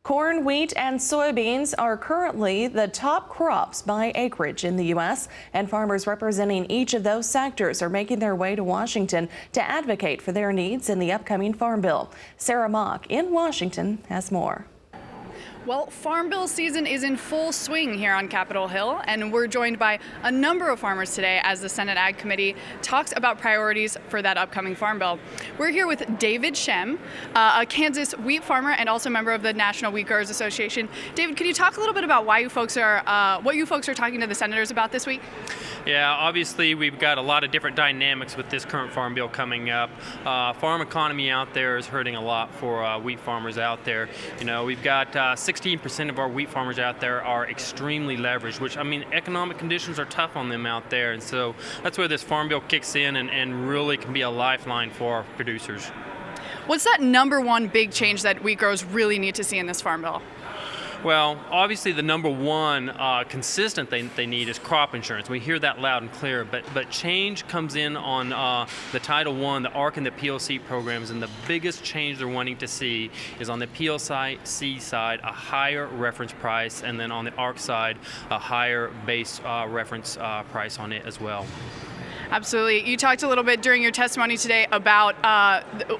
Corn, wheat, and soybeans are currently the top crops by acreage in the U.S., and farmers representing each of those sectors are making their way to Washington to advocate for their needs in the upcoming Farm Bill. Sarah Mock in Washington has more. Well, Farm Bill season is in full swing here on Capitol Hill, and we're joined by a number of farmers today as the Senate Ag Committee talks about priorities for that upcoming Farm Bill. We're here with David Schemm, a Kansas wheat farmer and also member of the National Wheat Growers Association. David, could you talk a little bit about why you folks are, what you folks are talking to the senators about this week? Yeah, obviously we've got a lot of different dynamics with this current Farm Bill coming up. Farm economy out there is hurting a lot for wheat farmers out there. You know, we've got 16% of our wheat farmers out there are extremely leveraged, which, I mean, economic conditions are tough on them out there. And so that's where this Farm Bill kicks in and really can be a lifeline for our producers. What's that number one big change that wheat growers really need to see in this Farm Bill? Well, obviously the number one consistent thing they need is crop insurance. We hear that loud and clear, but change comes in on the Title I, the ARC and the PLC programs, and the biggest change they're wanting to see is on the PLC side, a higher reference price, and then on the ARC side, a higher base reference price on it as well. Absolutely. You talked a little bit during your testimony today about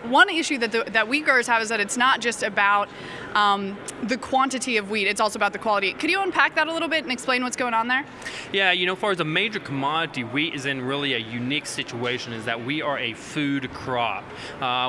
one issue that wheat growers have is that it's not just about the quantity of wheat, it's also about the quality. Could you unpack that a little bit and explain what's going on there? Yeah, you know, as far as a major commodity, wheat is in really a unique situation, is that we are a food crop,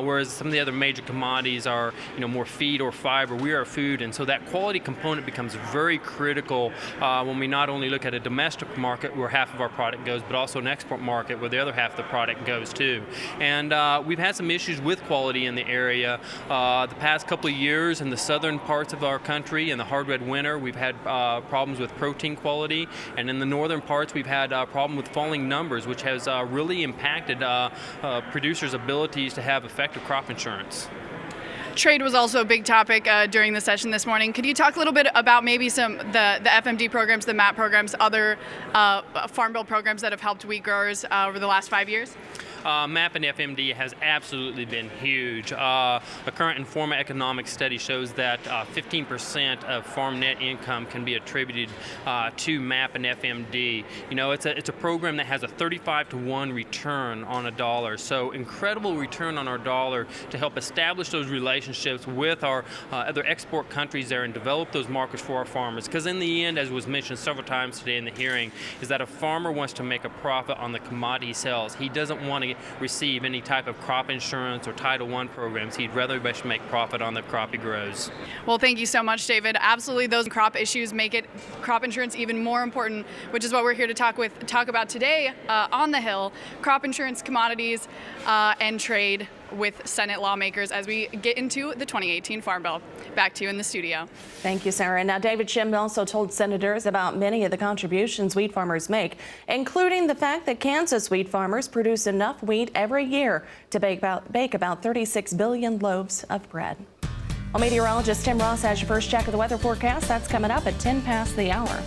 whereas some of the other major commodities are, you know, more feed or fiber. We are food, and so that quality component becomes very critical when we not only look at a domestic market where half of our product goes, but also an export market where the other half of the product goes to. And we've had some issues with quality in the area. The past couple of years in the southern parts of our country, in the hard red winter, we've had problems with protein quality, and in the northern parts we've had a problem with falling numbers, which has really impacted producers' abilities to have effective crop insurance. Trade was also a big topic during the session this morning. Could you talk a little bit about maybe the FMD programs, the MAP programs, other Farm Bill programs that have helped wheat growers over the last 5 years? MAP and FMD has absolutely been huge. A current Informa economic study shows that 15% of farm net income can be attributed to MAP and FMD. You know, it's a program that has a 35-to-1 return on a dollar. So incredible return on our dollar to help establish those relationships with our other export countries there and develop those markets for our farmers. Because in the end, as was mentioned several times today in the hearing, is that a farmer wants to make a profit on the commodity he sells. He doesn't want to receive any type of crop insurance or Title I programs. He'd rather make profit on the crop he grows. Well, thank you so much, David. Absolutely, those crop issues make crop insurance even more important, which is what we're here to talk about today on the Hill: crop insurance, commodities, and trade with Senate lawmakers as we get into the 2018 Farm Bill. Back to you in the studio. Thank you, Sarah. Now, David Schemm also told senators about many of the contributions wheat farmers make, including the fact that Kansas wheat farmers produce enough wheat every year to bake about 36 billion loaves of bread. Well, meteorologist Tim Ross has your first check of the weather forecast. That's coming up at 10 past the hour.